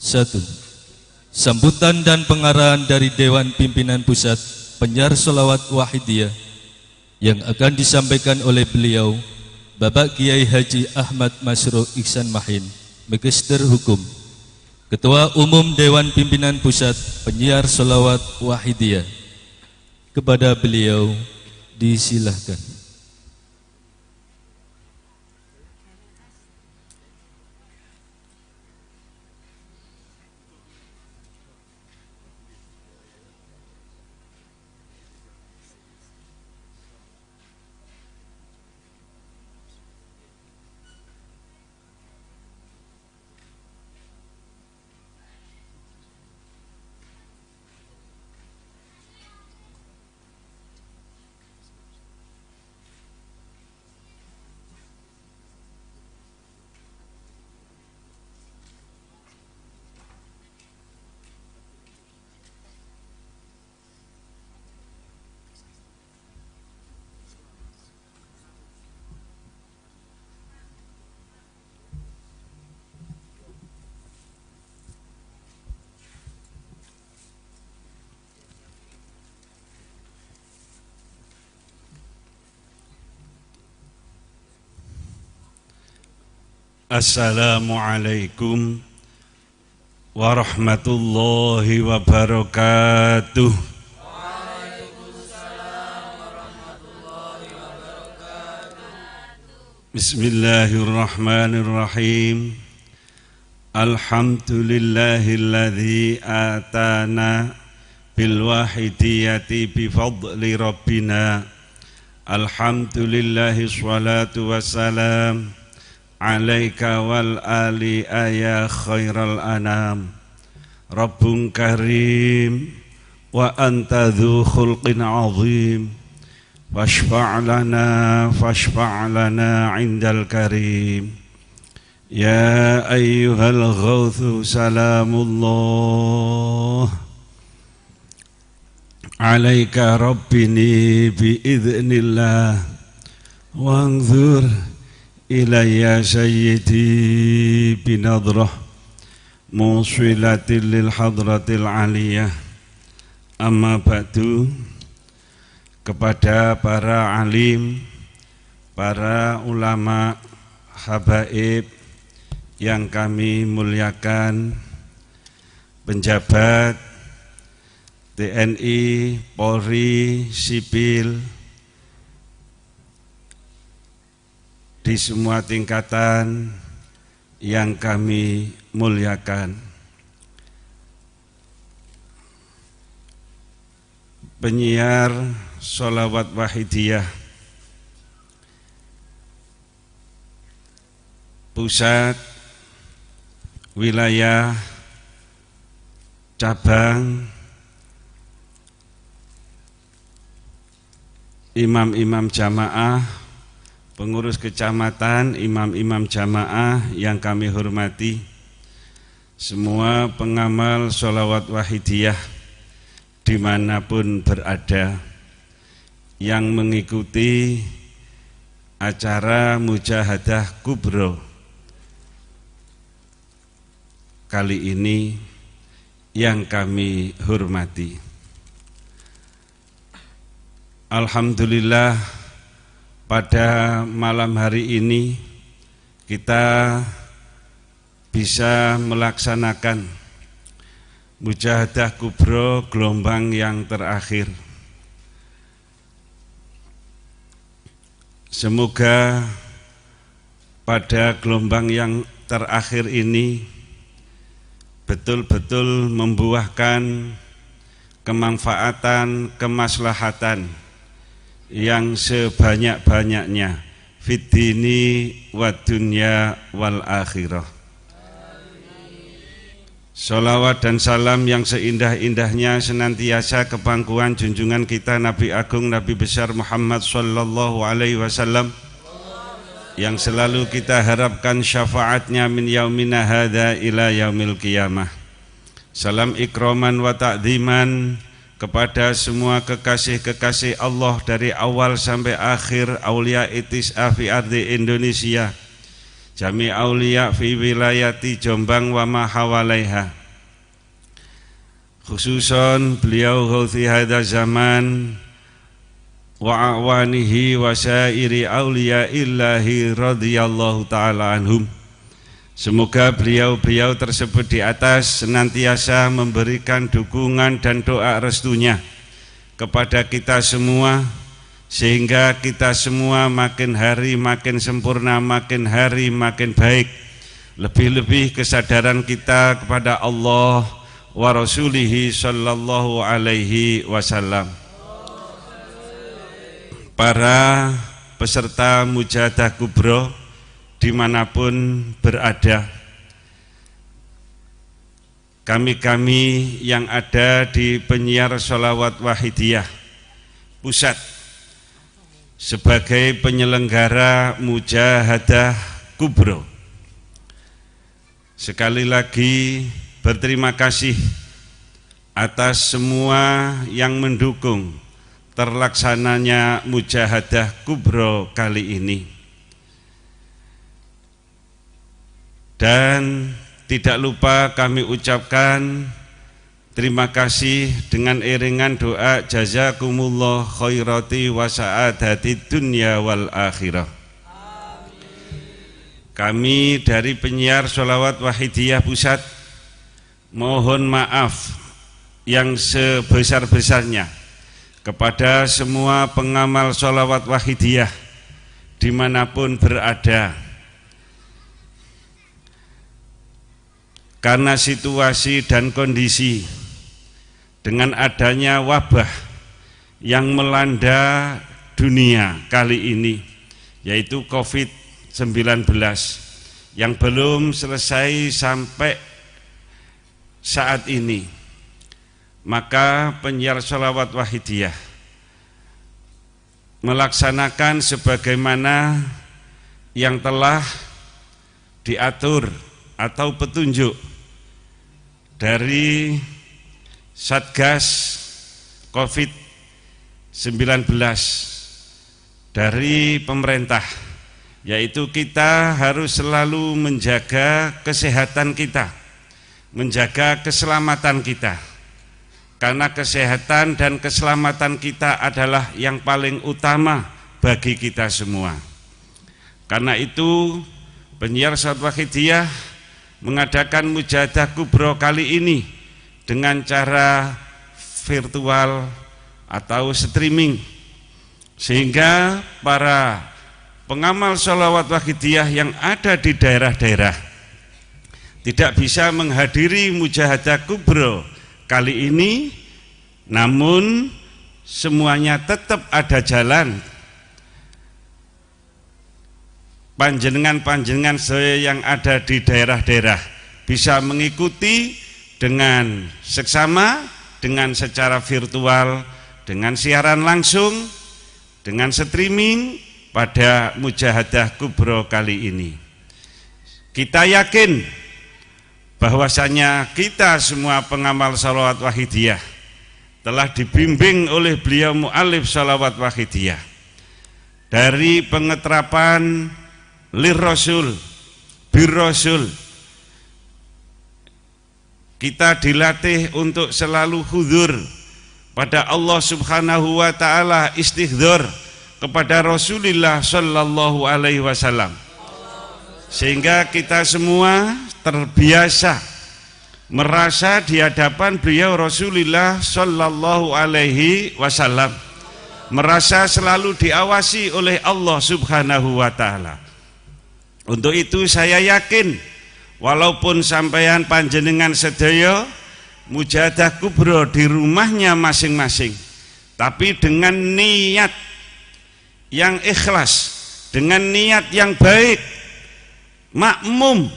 1. Sambutan dan pengarahan dari Dewan Pimpinan Pusat Penyiar Sholawat Wahidiyah yang akan disampaikan oleh beliau Bapak Kiai Haji Ahmad Masruh Ihsan Mahin, Magister Hukum, Ketua Umum Dewan Pimpinan Pusat Penyiar Sholawat Wahidiyah. Kepada beliau disilahkan. Assalamualaikum warahmatullahi wabarakatuh. Waalaikumsalam warahmatullahi wabarakatuh. Bismillahirrahmanirrahim. Alhamdulillahilladzi atana bil wahidiyati bi fadli rabbina. Alhamdulillahi sholatu wassalam alaika wal ali ya khairal anam. Rabbun karim wa anta dhu khulqin azim. Fashfa' lana indal karim. Ya ayyuhal ghawthu salamullah alaika rabbini biidznillah wanzur ilayya sayyidi binadrah muswilatil lil hadratil aliyah. Amma ba'du. Kepada para alim, para ulama, habaib yang kami muliakan, penjabat TNI, Polri, sipil di semua tingkatan yang kami muliakan, penyiar sholawat wahidiyah pusat, wilayah, cabang, imam-imam jamaah, pengurus kecamatan, imam-imam jamaah yang kami hormati, semua pengamal sholawat wahidiyah dimanapun berada yang mengikuti acara Mujahadah Kubro kali ini yang kami hormati. Alhamdulillah, pada malam hari ini kita bisa melaksanakan Mujahadah Kubro gelombang yang terakhir. Semoga pada gelombang yang terakhir ini betul-betul membuahkan kemanfaatan, kemaslahatan yang sebanyak-banyaknya fid dini wad dunya wal akhirah. Sholawat dan salam yang seindah-indahnya senantiasa ke pangkuan junjungan kita Nabi Agung Nabi besar Muhammad sallallahu alaihi wasallam yang selalu kita harapkan syafaatnya min yaumina hadza ila yaumil qiyamah. Salam ikraman wa ta'dziman kepada semua kekasih-kekasih Allah dari awal sampai akhir, aulia itis afi ardi Indonesia jami aulia fi wilayati Jombang wa ma hawalaiha. Khususon beliau ghauthi hadha zaman wa awanihi wa syairi aulia illahi radhiyallahu ta'ala anhum. Semoga beliau-beliau tersebut di atas senantiasa memberikan dukungan dan doa restunya kepada kita semua, sehingga kita semua makin hari makin sempurna, makin hari makin baik. Lebih-lebih kesadaran kita kepada Allah wa rasulihi sallallahu alaihi wasallam. Para peserta Mujahadah Kubro dimanapun berada, kami-kami yang ada di penyiar Sholawat Wahidiyah Pusat sebagai penyelenggara Mujahadah Kubro, sekali lagi berterima kasih atas semua yang mendukung terlaksananya Mujahadah Kubro kali ini. Dan tidak lupa kami ucapkan terima kasih dengan iringan doa jazakumullah khairati wa sa'adati dunya wal akhirah. Kami dari penyiar Sholawat Wahidiyah Pusat mohon maaf yang sebesar-besarnya kepada semua pengamal Sholawat Wahidiyah dimanapun berada, karena situasi dan kondisi dengan adanya wabah yang melanda dunia kali ini, yaitu COVID-19 yang belum selesai sampai saat ini, maka penyiar Sholawat Wahidiyah melaksanakan sebagaimana yang telah diatur atau petunjuk dari Satgas COVID-19 dari pemerintah, yaitu kita harus selalu menjaga kesehatan kita, menjaga keselamatan kita, karena kesehatan dan keselamatan kita adalah yang paling utama bagi kita semua. Karena itu penyiar Sholawat Wahidiyah mengadakan Mujahadah Kubro kali ini dengan cara virtual atau streaming, sehingga para pengamal Sholawat Wahidiyah yang ada di daerah-daerah tidak bisa menghadiri Mujahadah Kubro kali ini, namun semuanya tetap ada jalan. Panjenengan-panjenengan saya yang ada di daerah-daerah bisa mengikuti dengan seksama, dengan secara virtual, dengan siaran langsung, dengan streaming pada Mujahadah Kubro kali ini. Kita yakin bahwasanya kita semua pengamal Sholawat Wahidiyah telah dibimbing oleh beliau mu'alif Sholawat Wahidiyah dari pengeterapan lirrasul, birrasul. Kita dilatih untuk selalu hudzur pada Allah Subhanahu wa ta'ala, istihdzar kepada Rasulullah sallallahu alaihi wasallam, sehingga kita semua terbiasa merasa di hadapan beliau Rasulullah sallallahu alaihi wasallam, merasa selalu diawasi oleh Allah Subhanahu wa ta'ala. Untuk itu saya yakin walaupun sampeyan panjenengan sedaya Mujahadah Kubro di rumahnya masing-masing, tapi dengan niat yang ikhlas, dengan niat yang baik, makmum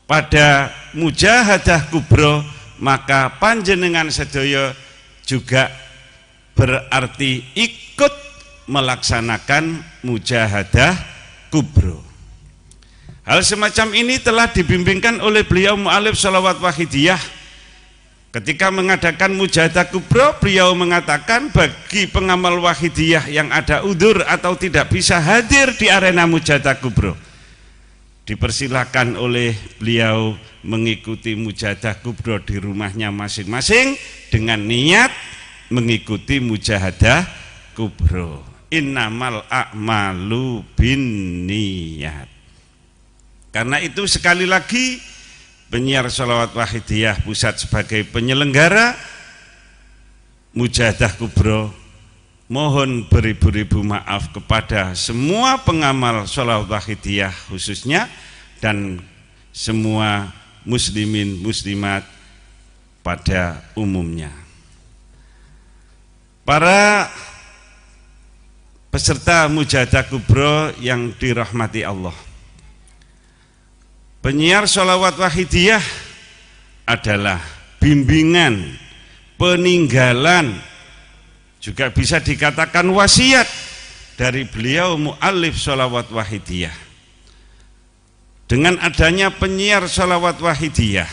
pada Mujahadah Kubro, maka panjenengan sedaya juga berarti ikut melaksanakan Mujahadah Kubro. Hal semacam ini telah dibimbingkan oleh beliau mu'alif Sholawat Wahidiyah. Ketika mengadakan Mujahadah Kubro, beliau mengatakan bagi pengamal Wahidiyah yang ada udzur atau tidak bisa hadir di arena Mujahadah Kubro, dipersilakan oleh beliau mengikuti mujahadah kubro di rumahnya masing-masing dengan niat mengikuti mujahadah kubro. Innamal a'malu binniyat. Karena itu sekali lagi penyiar Sholawat Wahidiyah Pusat sebagai penyelenggara mujahadah kubro mohon beribu-ribu maaf kepada semua pengamal Sholawat Wahidiyah khususnya dan semua muslimin muslimat pada umumnya. Para peserta mujahadah kubro yang dirahmati Allah, penyiar Sholawat Wahidiyah adalah bimbingan, peninggalan, juga bisa dikatakan wasiat dari beliau muallif Sholawat Wahidiyah. Dengan adanya penyiar Sholawat Wahidiyah,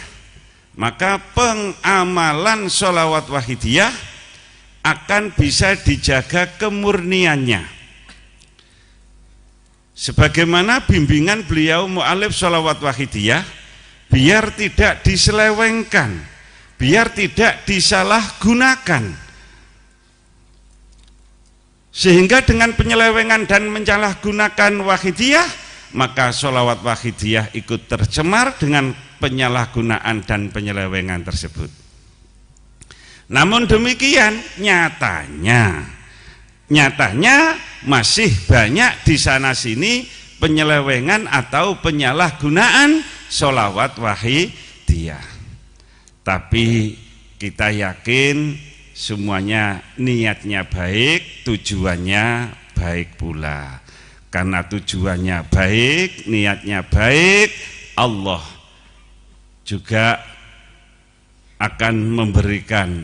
maka pengamalan Sholawat Wahidiyah akan bisa dijaga kemurniannya. Sebagaimana bimbingan beliau mu'alif Sholawat Wahidiyah, biar tidak diselewengkan, biar tidak disalahgunakan. Sehingga dengan penyelewengan dan menyalahgunakan Wahidiyah, maka Sholawat Wahidiyah ikut tercemar dengan penyalahgunaan dan penyelewengan tersebut. Namun demikian nyatanya masih banyak di sana sini penyelewengan atau penyalahgunaan Sholawat Wahidiyah. Tapi kita yakin semuanya niatnya baik, tujuannya baik pula. Karena tujuannya baik, niatnya baik, Allah juga akan memberikan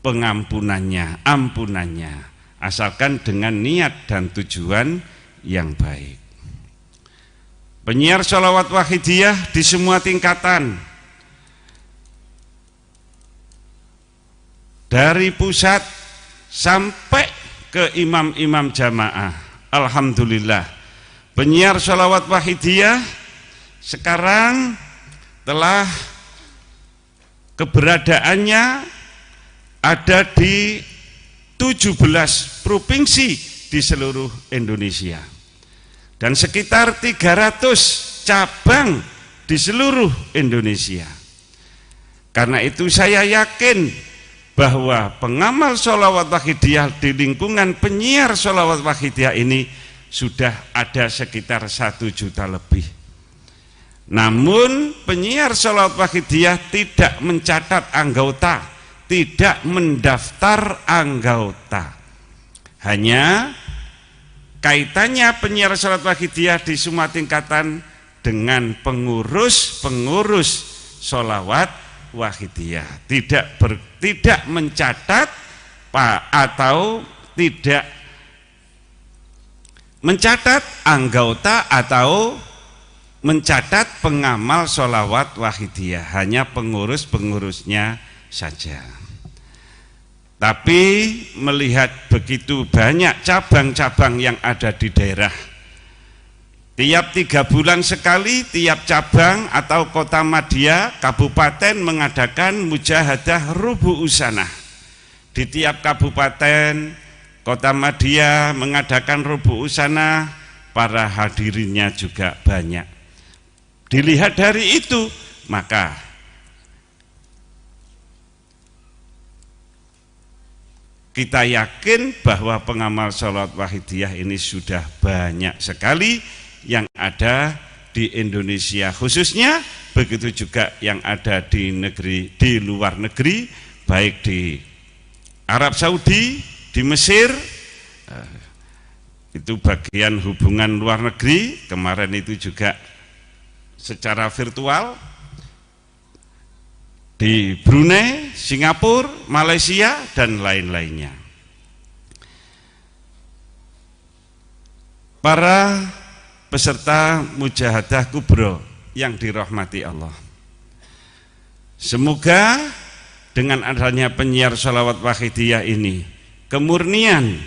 pengampunannya, ampunannya, asalkan dengan niat dan tujuan yang baik. Penyiar Sholawat Wahidiyah di semua tingkatan, dari pusat sampai ke imam-imam jamaah, alhamdulillah penyiar Sholawat Wahidiyah sekarang telah keberadaannya ada di 17 provinsi di seluruh Indonesia dan sekitar 300 cabang di seluruh Indonesia. Karena itu saya yakin bahwa pengamal Sholawat Wahidiyah di lingkungan penyiar Sholawat Wahidiyah ini sudah ada sekitar 1 juta lebih. Namun penyiar Sholawat Wahidiyah tidak mencatat anggota, tidak mendaftar anggota. Hanya kaitannya penyiar Sholawat Wahidiyah di semua tingkatan dengan pengurus-pengurus Sholawat Wahidiyah. Tidak mencatat atau tidak mencatat anggota atau mencatat pengamal Sholawat Wahidiyah, hanya pengurus-pengurusnya saja. Tapi melihat begitu banyak cabang-cabang yang ada di daerah, tiap 3 bulan sekali tiap cabang atau kota madya, kabupaten mengadakan mujahadah rubu'us sanah. Di tiap kabupaten, kota madya mengadakan rubu'us sanah, para hadirinnya juga banyak. Dilihat dari itu, maka kita yakin bahwa pengamal Sholawat Wahidiyah ini sudah banyak sekali yang ada di Indonesia khususnya, begitu juga yang ada di negeri, di luar negeri, baik di Arab Saudi, di Mesir, itu bagian hubungan luar negeri, kemarin itu juga secara virtual, di Brunei, Singapura, Malaysia, dan lain-lainnya. Para peserta mujahadah kubro yang dirahmati Allah, semoga dengan adanya penyiar Sholawat Wahidiyah ini, kemurnian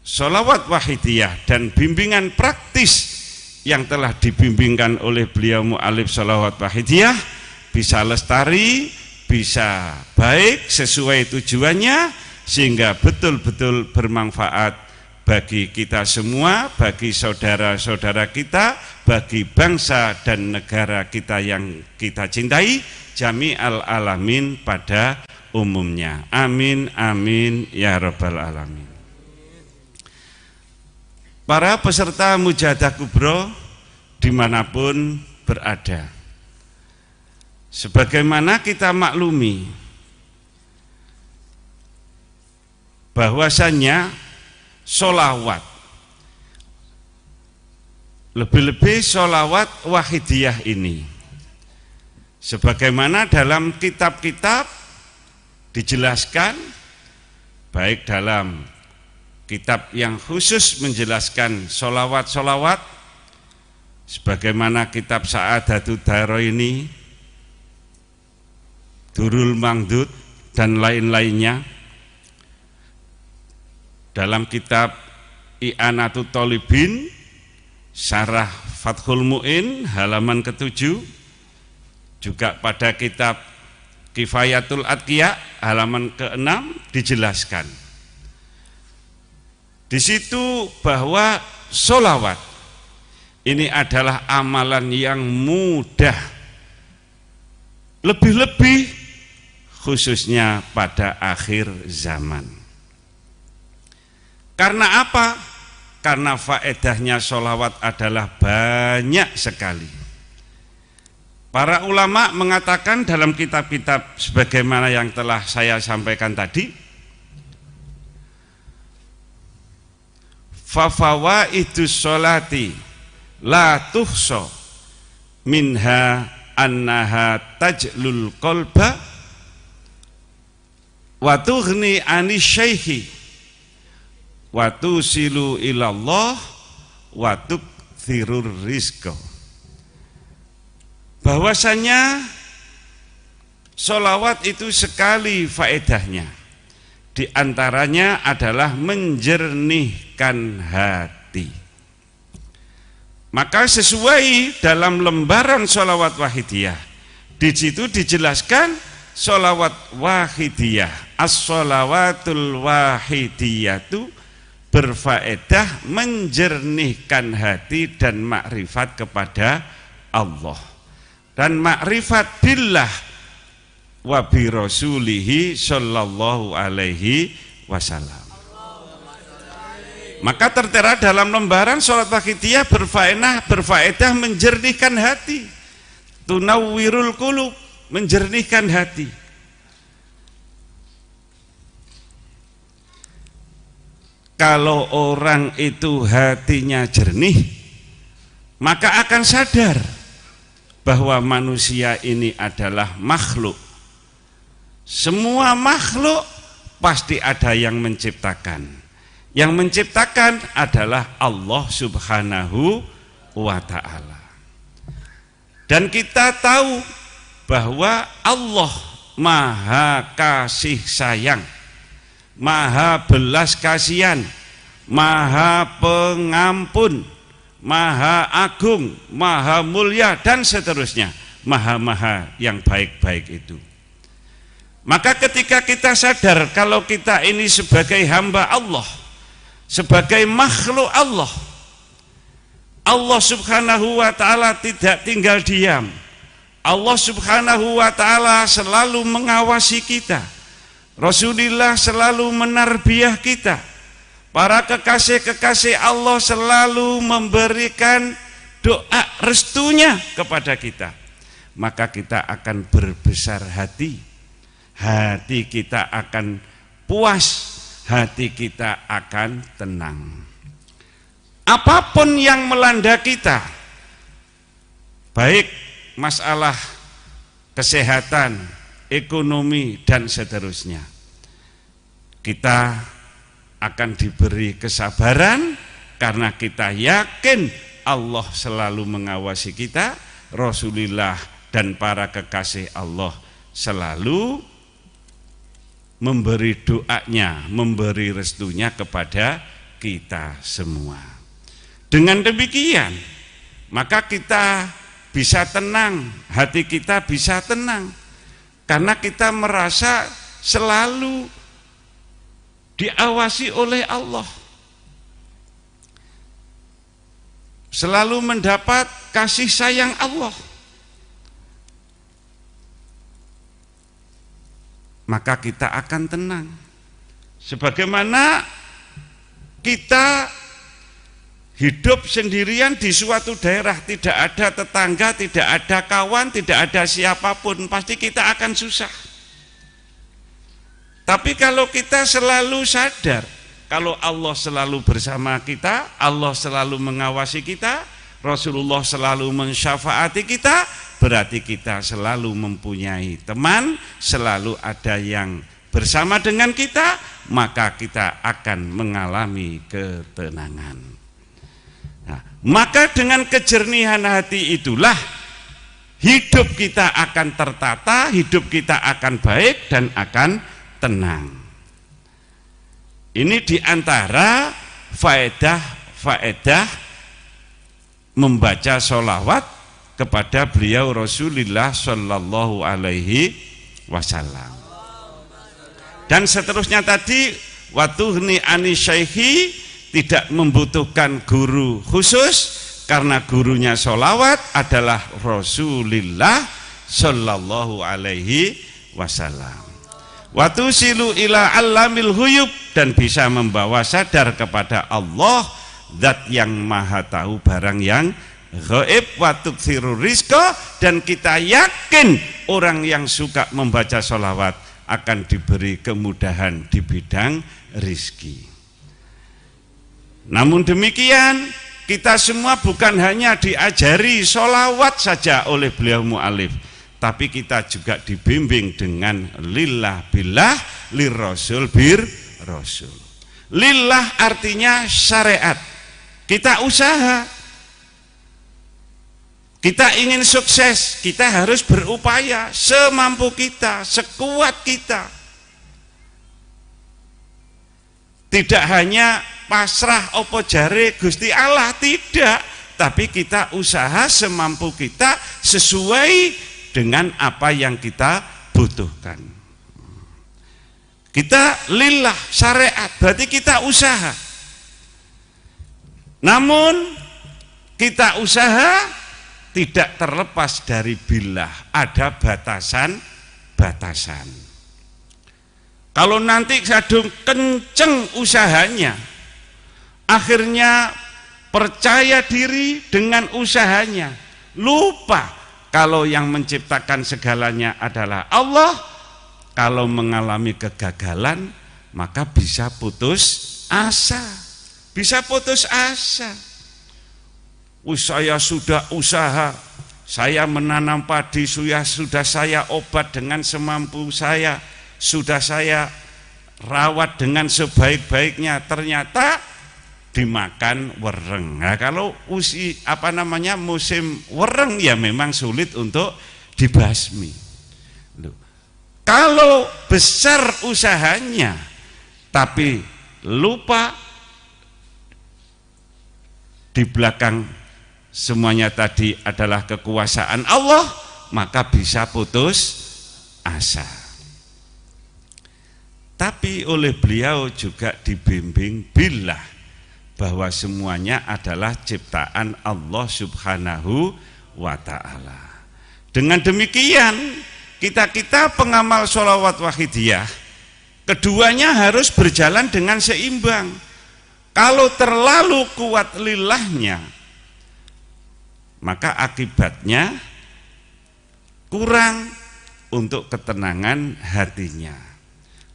Sholawat Wahidiyah dan bimbingan praktis yang telah dibimbingkan oleh beliau mu'alif sholawat wahidiyah bisa lestari, bisa baik sesuai tujuannya, sehingga betul-betul bermanfaat bagi kita semua, bagi saudara-saudara kita, bagi bangsa dan negara kita yang kita cintai, jami'al alamin pada umumnya. Amin, amin, ya rabbal alamin. Para peserta Mujahadah Kubro dimanapun berada, sebagaimana kita maklumi bahwasannya sholawat, lebih-lebih sholawat wahidiyah ini, sebagaimana dalam kitab-kitab dijelaskan, baik dalam kitab yang khusus menjelaskan sholawat-sholawat, sebagaimana kitab Sa'adatud Dharaini, Durul Mangdud, dan lain-lainnya. Dalam kitab I'anatul Thalibin, Syarah Fathul Mu'in, halaman ke-7, juga pada kitab Kifayatul Atqiya, halaman ke-6, dijelaskan di situ bahwa sholawat ini adalah amalan yang mudah, lebih-lebih khususnya pada akhir zaman. Karena apa? Karena faedahnya sholawat adalah banyak sekali. Para ulama mengatakan dalam kitab-kitab sebagaimana yang telah saya sampaikan tadi, fafawaidus sholati la tuhsa minha annaha tajlul qalba wa tughni anis syaihi wa tusilu ilallah wa tukthirur rizqa. Bahwasanya sholawat itu sekali faedahnya, di antaranya adalah menjernihkan hati. Maka sesuai dalam lembaran sholawat wahidiyah, di situ dijelaskan sholawat wahidiyah, as-sholawatul wahidiyatu berfaedah menjernihkan hati dan makrifat kepada Allah dan makrifat billah wa bi rasulihi sallallahu alaihi wasallam. Maka tertera dalam lembaran sholat wahidiyah berfaedah menjernihkan hati, tunawwirul qulub, menjernihkan hati. Kalau orang itu hatinya jernih, maka akan sadar bahwa manusia ini adalah makhluk. Semua makhluk pasti ada yang menciptakan. Yang menciptakan adalah Allah Subhanahu wa ta'ala. Dan kita tahu bahwa Allah Maha kasih sayang, Maha belas kasihan, Maha pengampun, Maha agung, Maha mulia, dan seterusnya. Maha-maha yang baik-baik itu. Maka ketika kita sadar kalau kita ini sebagai hamba Allah, sebagai makhluk Allah, Allah Subhanahu wa ta'ala tidak tinggal diam. Allah Subhanahu wa ta'ala selalu mengawasi kita. Rasulullah selalu menarbiah kita. Para kekasih-kekasih Allah selalu memberikan doa restunya kepada kita. Maka kita akan berbesar hati. Hati kita akan puas, hati kita akan tenang. Apapun yang melanda kita, baik masalah kesehatan, ekonomi, dan seterusnya, kita akan diberi kesabaran karena kita yakin Allah selalu mengawasi kita, Rasulullah dan para kekasih Allah selalu memberi doanya, memberi restunya kepada kita semua. Dengan demikian, maka kita bisa tenang, hati kita bisa tenang, karena kita merasa selalu diawasi oleh Allah, selalu mendapat kasih sayang Allah. Maka kita akan tenang. Sebagaimana kita hidup sendirian di suatu daerah, tidak ada tetangga, tidak ada kawan, tidak ada siapapun, pasti kita akan susah. Tapi kalau kita selalu sadar, kalau Allah selalu bersama kita, Allah selalu mengawasi kita, Rasulullah selalu mensyafaati kita, berarti kita selalu mempunyai teman, selalu ada yang bersama dengan kita, maka kita akan mengalami ketenangan. Nah, maka dengan kejernihan hati itulah hidup kita akan tertata, hidup kita akan baik dan akan tenang. Ini diantara faedah membaca sholawat kepada beliau Rasulullah Shallallahu Alaihi Wasallam. Dan seterusnya tadi, watuhni ani syaihi, tidak membutuhkan guru khusus, karena gurunya sholawat adalah Rasulullah Shallallahu Alaihi Wasallam. Watusilu ila alamil huyub, dan bisa membawa sadar kepada Allah, zat yang maha tahu barang yang gaib, wa tuksiru rizqa, dan kita yakin orang yang suka membaca sholawat akan diberi kemudahan di bidang rizki. Namun demikian, kita semua bukan hanya diajari sholawat saja oleh beliau mu'alif, tapi kita juga dibimbing dengan lillah billah, lirrasul bir rasul. Lillah artinya syariat. Kita usaha, kita ingin sukses, kita harus berupaya semampu kita, sekuat kita. Tidak hanya pasrah opo jare Gusti Allah, tidak, tapi kita usaha semampu kita sesuai dengan apa yang kita butuhkan. Kita lillah syariat, berarti kita usaha. Namun kita usaha tidak terlepas dari billah, ada batasan-batasan. Kalau nanti kadung kenceng usahanya, akhirnya percaya diri dengan usahanya, lupa kalau yang menciptakan segalanya adalah Allah. Kalau mengalami kegagalan, maka bisa putus asa, bisa putus asa. Saya sudah usaha, saya menanam padi, sudah saya obat dengan semampu saya, sudah saya rawat dengan sebaik-baiknya, ternyata dimakan wereng. Nah, kalau musim wereng ya memang sulit untuk dibasmi. Kalau besar usahanya tapi lupa di belakang semuanya tadi adalah kekuasaan Allah, maka bisa putus asa. Tapi oleh beliau juga dibimbing billah, bahwa semuanya adalah ciptaan Allah Subhanahu wa ta'ala. Dengan demikian, kita pengamal sholawat wahidiyah, keduanya harus berjalan dengan seimbang. Kalau terlalu kuat lillahnya, maka akibatnya kurang untuk ketenangan hatinya.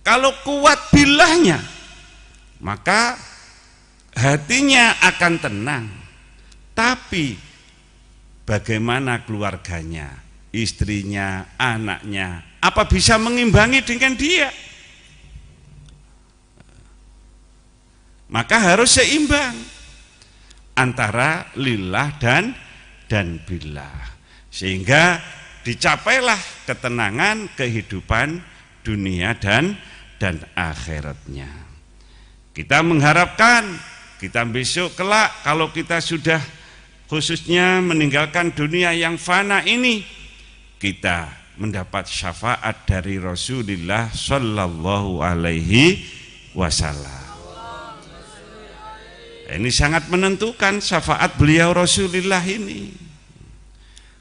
Kalau kuat billahnya, maka hatinya akan tenang. Tapi bagaimana keluarganya, istrinya, anaknya, apa bisa mengimbangi dengan dia? Maka harus seimbang antara lillah dan billah, sehingga dicapailah ketenangan kehidupan dunia dan akhiratnya. Kita mengharapkan kita besok kelak kalau kita sudah khususnya meninggalkan dunia yang fana ini, kita mendapat syafaat dari Rasulullah Sallallahu Alaihi Wasallam. Ini sangat menentukan syafaat beliau Rasulullah ini.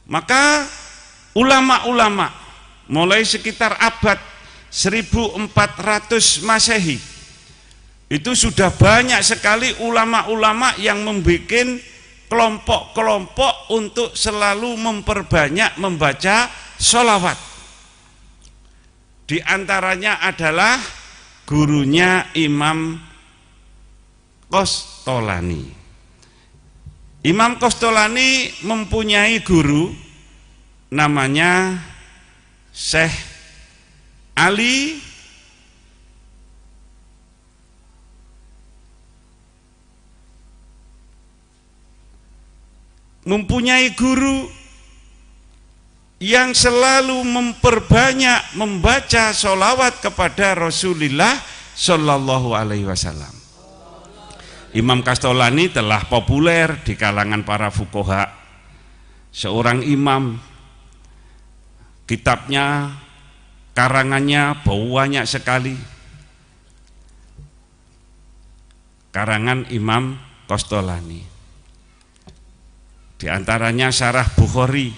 Maka ulama-ulama mulai sekitar abad 1400 Masehi itu sudah banyak sekali ulama-ulama yang membuat kelompok-kelompok untuk selalu memperbanyak membaca sholawat. Di antaranya adalah gurunya Imam Qostolani. Imam Qostolani mempunyai guru namanya Syekh Ali mempunyai guru yang selalu memperbanyak membaca sholawat kepada Rasulullah Shallallahu Alaihi Wasallam. Imam Qostolani telah populer di kalangan para fuqaha. Seorang imam, kitabnya, karangannya banyak sekali. Karangan Imam Qostolani. Di antaranya Syarah Bukhari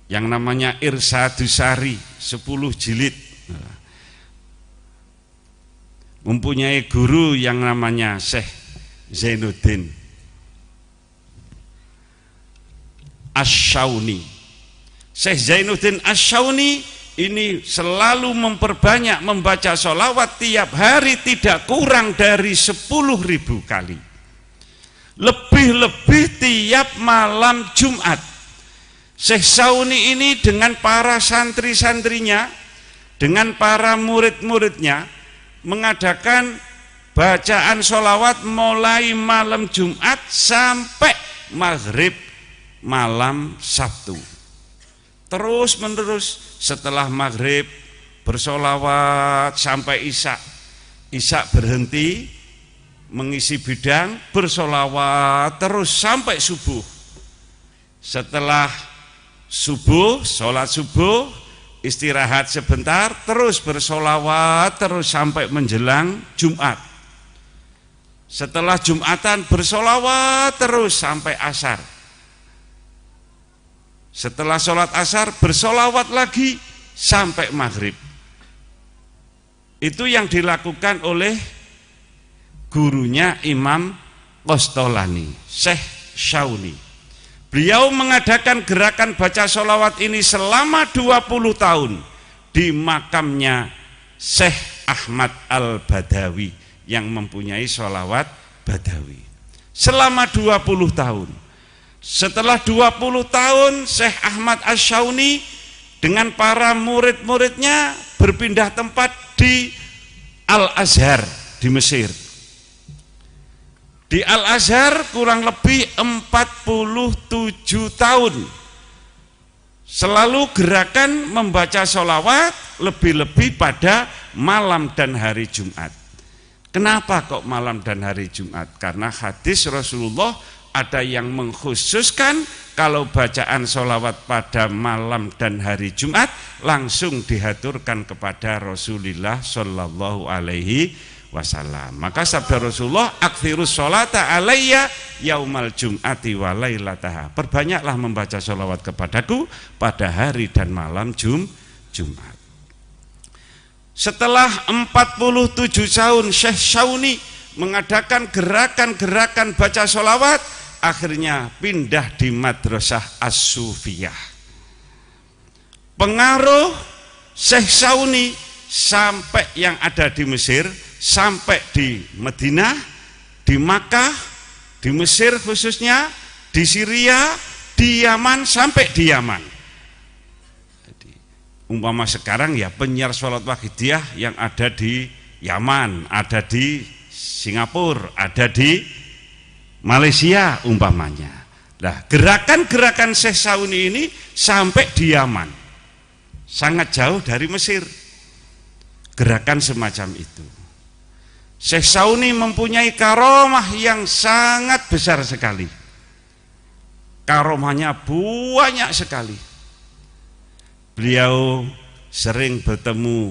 yang namanya Irsyadus Sari 10 jilid. Mempunyai guru yang namanya Syekh Zainuddin Asy-Syauni. Syekh Zainuddin Asy-Syauni ini selalu memperbanyak membaca sholawat tiap hari tidak kurang dari 10.000 kali. Lebih-lebih tiap malam Jumat. Syekh Syauni ini dengan para santri-santrinya, dengan para murid-muridnya mengadakan bacaan sholawat mulai malam Jumat sampai maghrib malam Sabtu. Terus menerus setelah maghrib bersolawat sampai isya. Isya berhenti mengisi bidang bersolawat terus sampai subuh. Setelah subuh, sholat subuh, istirahat sebentar, terus bersolawat terus sampai menjelang Jumat. Setelah Jumatan bersolawat terus sampai asar. Setelah sholat asar bersolawat lagi sampai maghrib. Itu yang dilakukan oleh gurunya Imam Qostolani, Syekh Syauni. Beliau mengadakan gerakan baca sholawat ini selama 20 tahun di makamnya Syekh Ahmad Al-Badawi yang mempunyai sholawat Badawi. Selama 20 tahun. Setelah 20 tahun Syekh Ahmad Asy-Syauni dengan para murid-muridnya berpindah tempat di Al-Azhar di Mesir. Di Al-Azhar kurang lebih 47 tahun selalu gerakan membaca sholawat, lebih-lebih pada malam dan hari Jumat. Kenapa kok malam dan hari Jumat? Karena hadis Rasulullah ada yang mengkhususkan kalau bacaan sholawat pada malam dan hari Jumat langsung dihaturkan kepada Rasulullah Shallallahu Alaihi Wasallam. Maka sabda Rasulullah, aktsirus sholata alayya yaumal jum'ati wa lailataha. Perbanyaklah membaca sholawat kepadaku pada hari dan malam Jumat. Setelah 47 tahun Syekh Syauni mengadakan gerakan-gerakan baca sholawat, akhirnya pindah di Madrasah As-Sufiyah. Pengaruh Syekh Syauni sampai yang ada di Mesir, sampai di Madinah, di Makkah, di Mesir khususnya, di Syria, di Yaman, sampai di Yaman. Jadi, umpama sekarang ya penyiar sholat wahidiyah yang ada di Yaman, ada di Singapura, ada di Malaysia umpamanya. Nah, gerakan-gerakan Syekh Syauni ini sampai di Yaman, sangat jauh dari Mesir. Gerakan semacam itu. Syekh Syauni mempunyai karomah yang sangat besar sekali. karomahnya banyak sekali. Beliau sering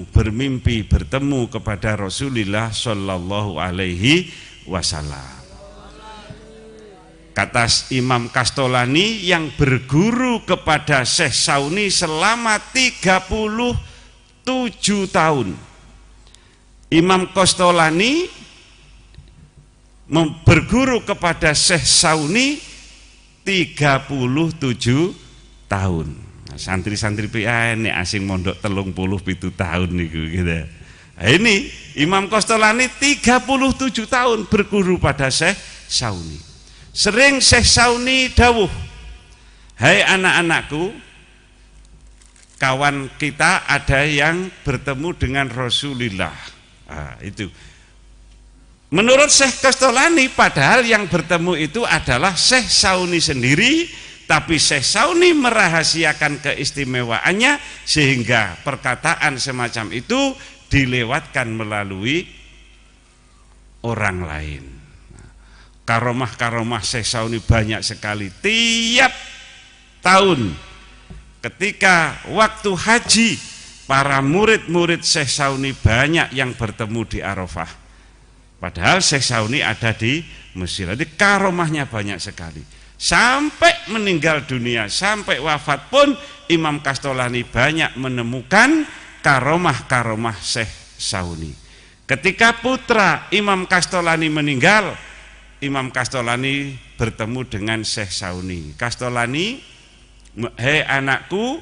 bermimpi bertemu kepada Rasulullah Shallallahu Alaihi Wasallam. Kata Imam Kastolani yang berguru kepada Syekh Sauni selama 37 tahun. Imam Kastolani berguru kepada Syekh Sauni 37 tahun. Santri-santri PAN asing mondok 37 tahun niku gitu. Nah, ini Imam Kastolani 37 tahun berguru pada Syekh Sauni. Sering Syekh Sauni dawuh, "Hai anak-anakku, kawan kita ada yang bertemu dengan Rasulullah." Nah, itu. Menurut Syekh Kastolani, padahal yang bertemu itu adalah Syekh Sauni sendiri, tapi Syekh Sauni merahasiakan keistimewaannya sehingga perkataan semacam itu dilewatkan melalui orang lain. Karomah-karomah Syekh Sauni banyak sekali. Tiap tahun ketika waktu haji, para murid-murid Syekh Sauni banyak yang bertemu di Arafah. Padahal Syekh Sauni ada di Mesir. Jadi karomahnya banyak sekali. Sampai meninggal dunia, sampai wafat pun Imam Kastolani banyak menemukan karomah-karomah Syekh Sauni. Ketika putra Imam Kastolani meninggal, Imam Kastolani bertemu dengan Syekh Sauni. Kastolani, "Hei anakku,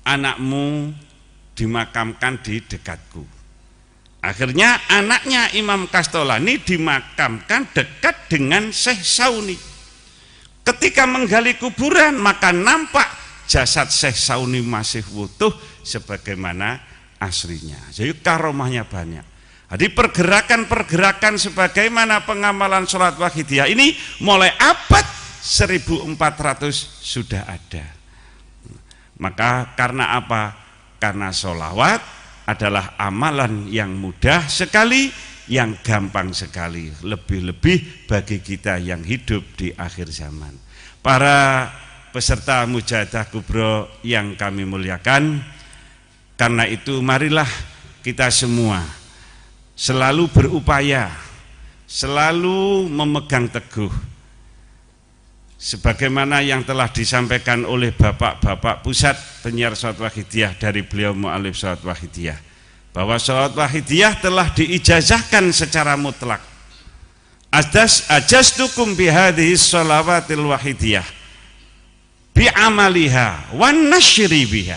anakmu dimakamkan di dekatku." Akhirnya anaknya Imam Kastolani dimakamkan dekat dengan Syekh Sauni. Ketika menggali kuburan, maka nampak jasad Syekh Sauni masih utuh sebagaimana aslinya. Jadi karomahnya banyak. Jadi pergerakan-pergerakan sebagaimana pengamalan sholat wahidiyah ini mulai abad 1400 sudah ada. Maka karena apa? Karena sholawat adalah amalan yang mudah sekali, yang gampang sekali, lebih-lebih bagi kita yang hidup di akhir zaman. Para peserta Mujahadah Kubro yang kami muliakan, karena itu marilah kita semua selalu berupaya, selalu memegang teguh sebagaimana yang telah disampaikan oleh bapak-bapak pusat penyiar sholat wahidiyah dari beliau mu'alif sholat wahidiyah, bahwa sholat wahidiyah telah diijazahkan secara mutlak. Ajastukum bihadhihi sholawatil wahidiyah bi'amaliha wan nasyri biha.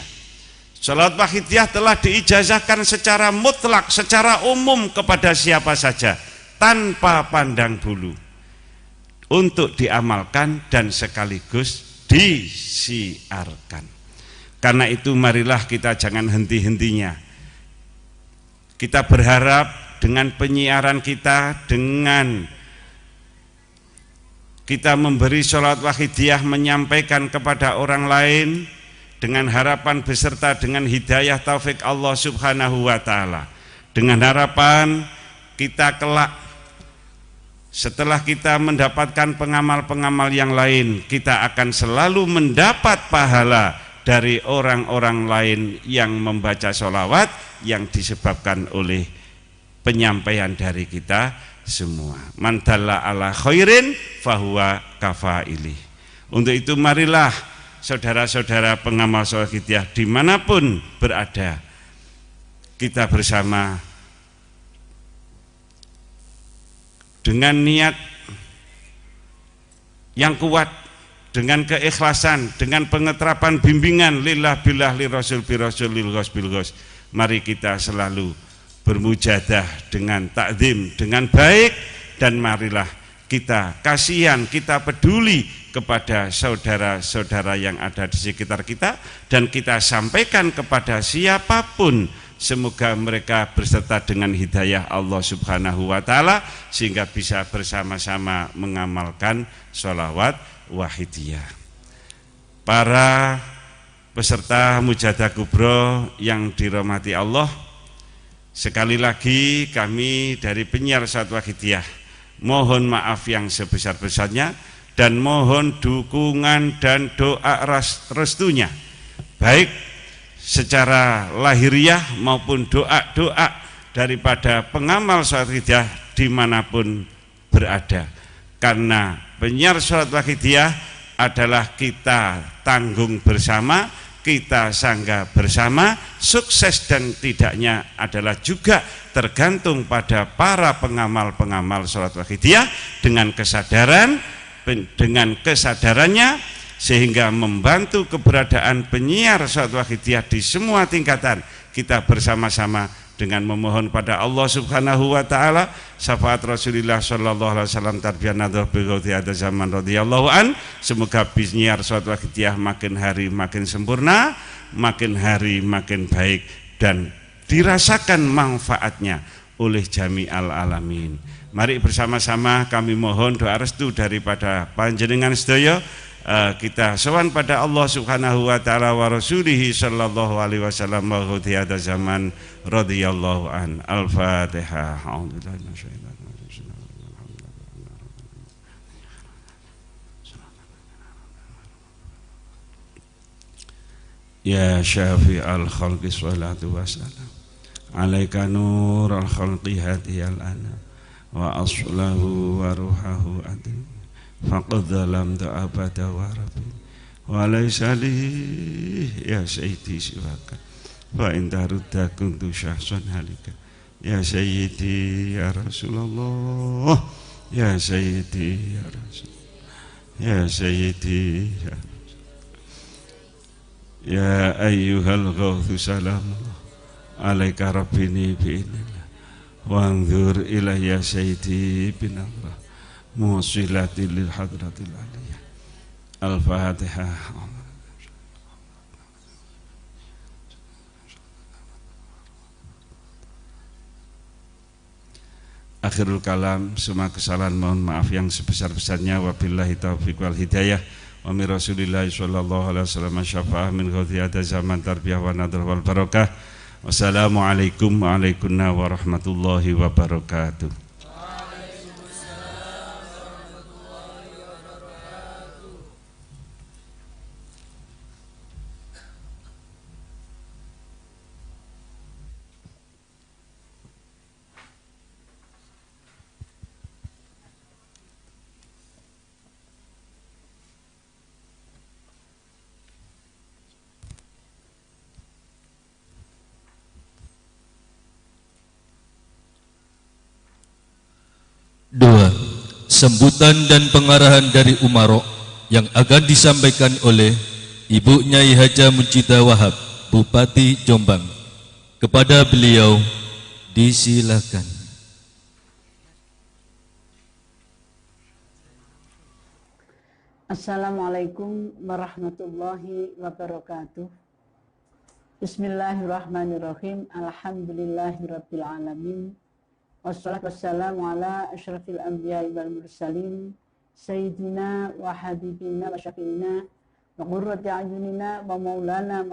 Sholat wahidiyah telah diijazahkan secara mutlak, secara umum kepada siapa saja tanpa pandang bulu, untuk diamalkan dan sekaligus disiarkan. Karena itu marilah kita jangan henti-hentinya. Kita berharap dengan penyiaran kita, dengan kita memberi sholat wahidiyah, menyampaikan kepada orang lain, dengan harapan beserta dengan hidayah taufik Allah subhanahu wa ta'ala, dengan harapan kita kelak setelah kita mendapatkan pengamal-pengamal yang lain, kita akan selalu mendapat pahala dari orang-orang lain yang membaca sholawat yang disebabkan oleh penyampaian dari kita semua. Man dalla ala khairin fahuwa kafaili. Untuk itu marilah saudara-saudara pengamal sholat wahidiyah dimanapun berada, kita bersama dengan niat yang kuat, dengan keikhlasan, dengan pengeterapan bimbingan lillah billah li rasul bi rasul lil ghos bil ghos. Mari kita selalu bermujahadah dengan takzim, dengan baik, dan marilah kita kasihan, kita peduli kepada saudara-saudara yang ada di sekitar kita, dan kita sampaikan kepada siapapun. Semoga mereka berserta dengan hidayah Allah subhanahu wa ta'ala sehingga bisa bersama-sama mengamalkan sholawat wahidiyah. Para peserta Mujahadah Kubro yang dirahmati Allah, sekali lagi kami dari penyiar sholat wahidiyah mohon maaf yang sebesar-besarnya dan mohon dukungan dan doa restunya, baik secara lahiriah maupun doa-doa daripada pengamal sholat Wahidiyah dimanapun berada. Karena penyiar sholat Wahidiyah adalah kita tanggung bersama, kita sangga bersama, sukses dan tidaknya adalah juga tergantung pada para pengamal-pengamal sholat Wahidiyah dengan kesadarannya, sehingga membantu keberadaan penyiar sholat Wahidiyah di semua tingkatan. Kita bersama-sama dengan memohon pada Allah Subhanahu wa taala, syafaat Rasulullah sallallahu alaihi wasallam, tarbiyah nadhah bi ada zaman radhiyallahu an. Semoga penyiar sholat Wahidiyah makin hari makin sempurna, makin hari makin baik dan dirasakan manfaatnya oleh jami'al alamin. Mari bersama-sama kami mohon doa restu daripada panjenengan sedaya. Kita sowan pada Allah Subhanahu wa taala wa rasulihi sallallahu alaihi wasallam wa hudiyada zaman radhiyallahu an. Al-Fatihah. Ya syafi al-khalqi salatu wassalam alaika nur al-khalqi hadiyal ana wa aslahu wa ruhahu adil faqad zalamtu abada wa rabbi wa laysa li ya sayyidi siwaka wa in tarudda kuntu syahsan halika ya sayyidi ya Rasulullah ya sayyidi ya Rasul ya sayyidi ya ayyuhal ghawthu salamullah alaika rabbini bi'inillah wa anzur ilayya sayyidi binallah musilati lil hadratil aliyah. Al-Fatihah. Akhirul kalam, semua kesalahan mohon maaf yang sebesar-besarnya. Wabillahi taufiq wal hidayah. Wa min Rasulillahi sallallahu alaihi wasallam syafa'ah min ghadiyata zaman tarbiyah wa nadhar wal barakah. Wassalamualaikum warahmatullahi wabarakatuh. Dua, sambutan dan pengarahan dari Umarok yang akan disampaikan oleh Ibu Nyai Haja Mujidah Wahab, Bupati Jombang. Kepada beliau disilakan. Assalamualaikum warahmatullahi wabarakatuh. Bismillahirrahmanirrahim. Alhamdulillahirabbil alamin. Wassalatu wassalamu ala asyrafil anbiya'i wal mursalin sayyidina wa habibina wa syafiina wa qurrati a'yunina wa maulana